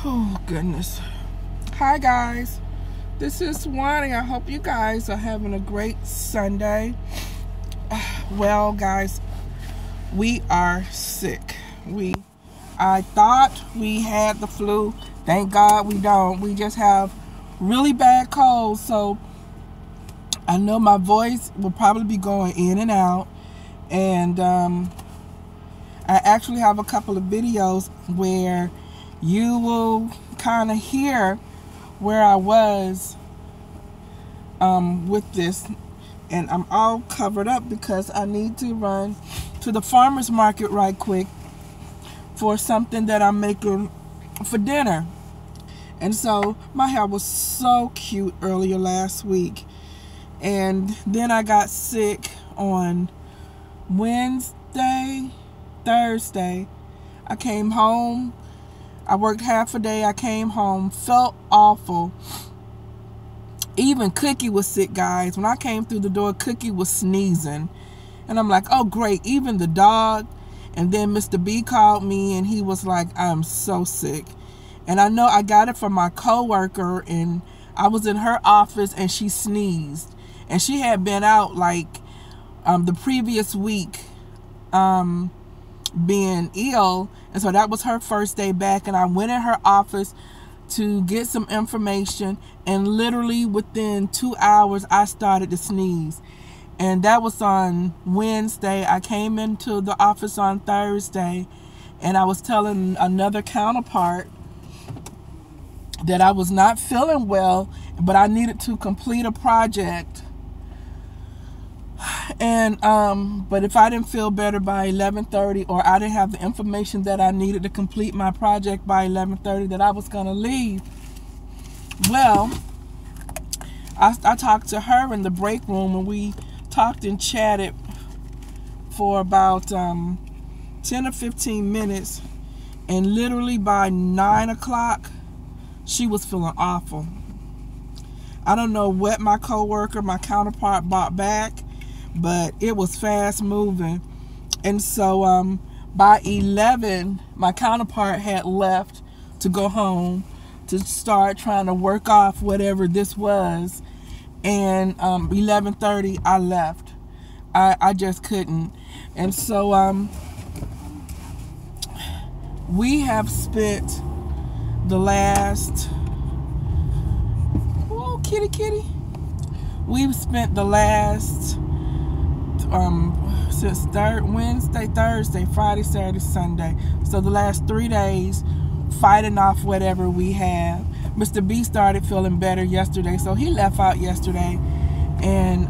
Oh goodness. Hi guys, this is Swanee. I hope you guys are having a great Sunday. Well guys, we are sick. I thought we had the flu. Thank God we don't. We just have really bad colds, so I know my voice will probably be going in and out. And I actually have a couple of videos where you will kind of hear where I was with this, and I'm all covered up because I need to run to the farmer's market right quick for something that I'm making for dinner. And so my hair was so cute earlier last week, and then I got sick on Wednesday, Thursday. I came home. I worked half a day. I came home, felt awful. Even Cookie was sick, guys. When I came through the door, Cookie was sneezing. And I'm like, oh, great. Even the dog. And then Mr. B called me, and he was like, I'm so sick. And I know I got it from my coworker, and I was in her office, and she sneezed. And she had been out, like, the previous week, being ill, and so that was her first day back. And I went in her office to get some information, and literally within 2 hours I started to sneeze. And that was on Wednesday. I came into the office on Thursday, and I was telling another counterpart that I was not feeling well, but I needed to complete a project. And but if I didn't feel better by 11:30, or I didn't have the information that I needed to complete my project by 11:30, that I was going to leave. Well, I talked to her in the break room, and we talked and chatted for about 10 or 15 minutes, and literally by 9 o'clock she was feeling awful. I don't know what my coworker, my counterpart, brought back, but it was fast moving. And so by 11, my counterpart had left to go home to start trying to work off whatever this was. And 11:30 I left. I just couldn't. And so we have spent the last, oh kitty, we've spent the last since Wednesday, Thursday, Friday, Saturday, Sunday, so the last 3 days fighting off whatever we have. Mr. B started feeling better yesterday, so he left out yesterday, and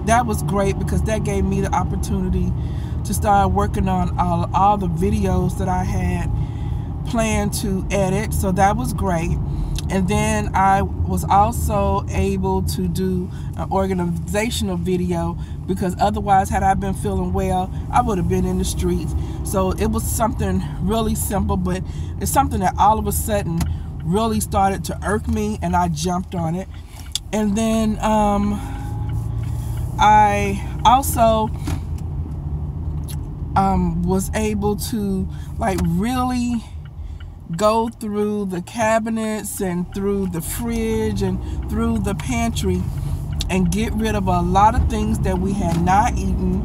that was great because that gave me the opportunity to start working on all the videos that I had planned to edit, so that was great. And then I was also able to do an organizational video, because otherwise, had I been feeling well, I would have been in the streets. So it was something really simple, but it's something that all of a sudden really started to irk me, and I jumped on it. And then I also was able to like really go through the cabinets and through the fridge and through the pantry and get rid of a lot of things that we had not eaten,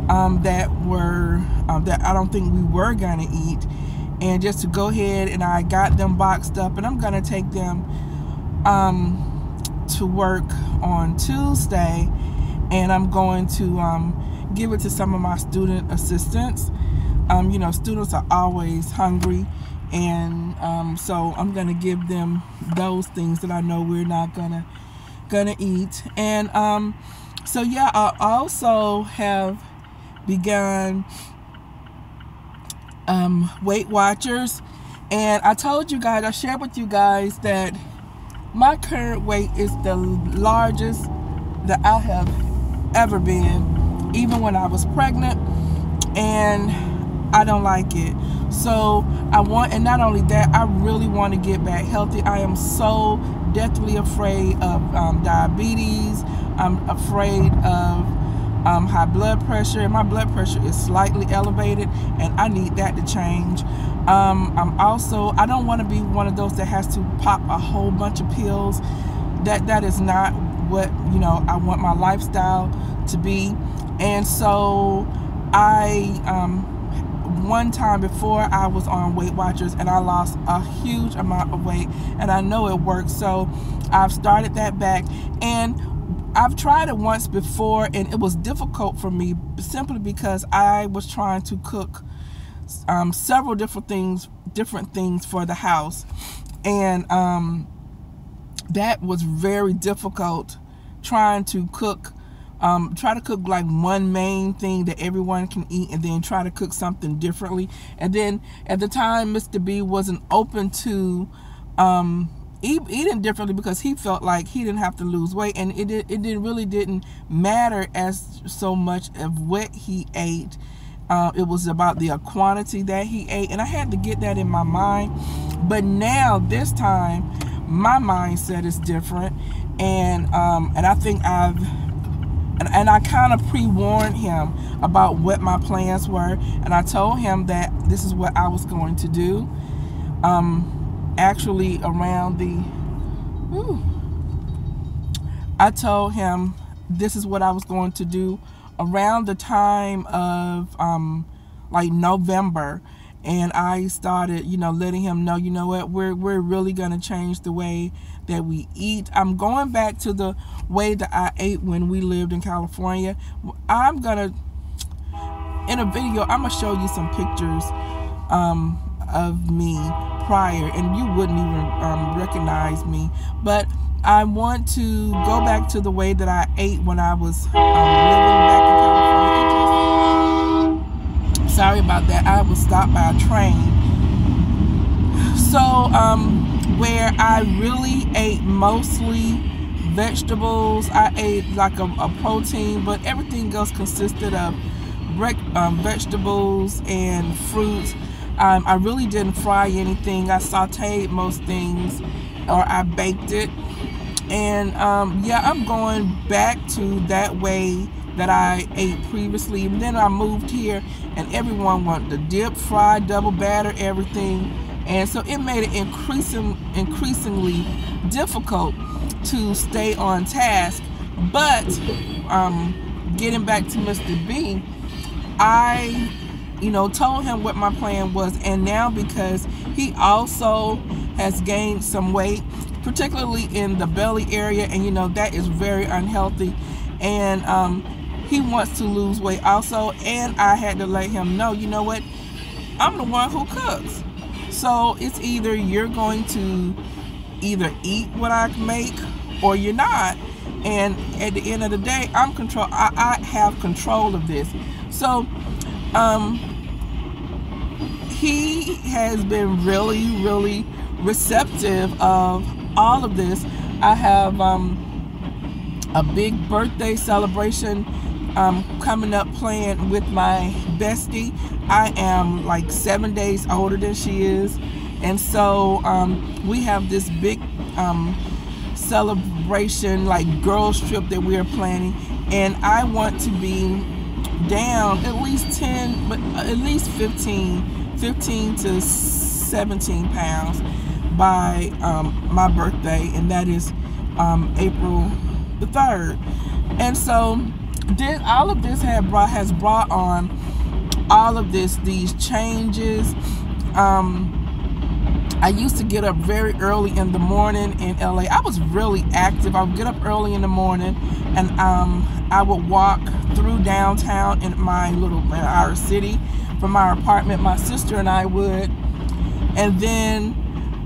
that I don't think we were gonna eat, and just to go ahead, and I got them boxed up, and I'm gonna take them to work on Tuesday, and I'm going to give it to some of my student assistants. You know, students are always hungry, and so I'm gonna give them those things that I know we're not gonna eat. And so yeah, I also have begun Weight Watchers, and I told you guys, I shared with you guys that my current weight is the largest that I have ever been, even when I was pregnant, and I don't like it. So I want, and not only that, I really want to get back healthy. I am so deathly afraid of diabetes. I'm afraid of high blood pressure. My blood pressure is slightly elevated, and I need that to change. I don't want to be one of those that has to pop a whole bunch of pills. That is not what, you know, I want my lifestyle to be. And so one time before, I was on Weight Watchers and I lost a huge amount of weight, and I know it works. So I've started that back, and I've tried it once before, and it was difficult for me simply because I was trying to cook several different things for the house, and that was very difficult, trying to cook like one main thing that everyone can eat, and then try to cook something differently. And then at the time, Mr. B wasn't open to eating differently because he felt like he didn't have to lose weight, and it really didn't matter as so much of what he ate. It was about the quantity that he ate, and I had to get that in my mind. But now, this time, my mindset is different, and I think I kind of pre-warned him about what my plans were, and I told him that this is what I was going to do. Actually, I told him this is what I was going to do around the time of like November, and I started, you know, letting him know, you know what, we're really going to change the way that we eat. I'm going back to the way that I ate when we lived in California. In a video, I'm gonna show you some pictures of me prior, and you wouldn't even recognize me. But I want to go back to the way that I ate when I was living back in California. Sorry about that. I was stopped by a train. So where I really ate mostly vegetables. I ate like a protein, but everything else consisted of vegetables and fruits. I really didn't fry anything. I sauteed most things, or I baked it. And yeah, I'm going back to that way that I ate previously. And then I moved here, and everyone wanted to dip, fry, double batter everything, and so it made it increasingly difficult to stay on task. But getting back to Mr. B, I told him what my plan was, and now because he also has gained some weight, particularly in the belly area, and that is very unhealthy, and he wants to lose weight also. And I had to let him know, you know what, I'm the one who cooks, so it's either you're going to either eat what I make or you're not. And at the end of the day, I have control of this. So he has been really receptive of all of this. I have a big birthday celebration coming up planned with my bestie. I am like 7 days older than she is, and so we have this big celebration, like girls trip, that we are planning, and I want to be down at least 10, but at least 15 to 17 pounds by my birthday, and that is April the 3rd. And so all of this has brought on all of these changes. I used to get up very early in the morning in LA. I was really active. I would get up early in the morning, and I would walk through downtown in our city from our apartment. My sister and I would, and then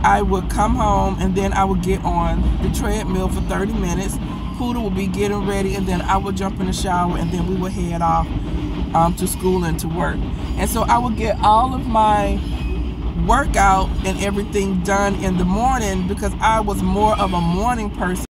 I would come home, and then I would get on the treadmill for 30 minutes. Huda would be getting ready, and then I would jump in the shower, and then we would head off to school and to work. And so I would get all of my workout and everything done in the morning, because I was more of a morning person.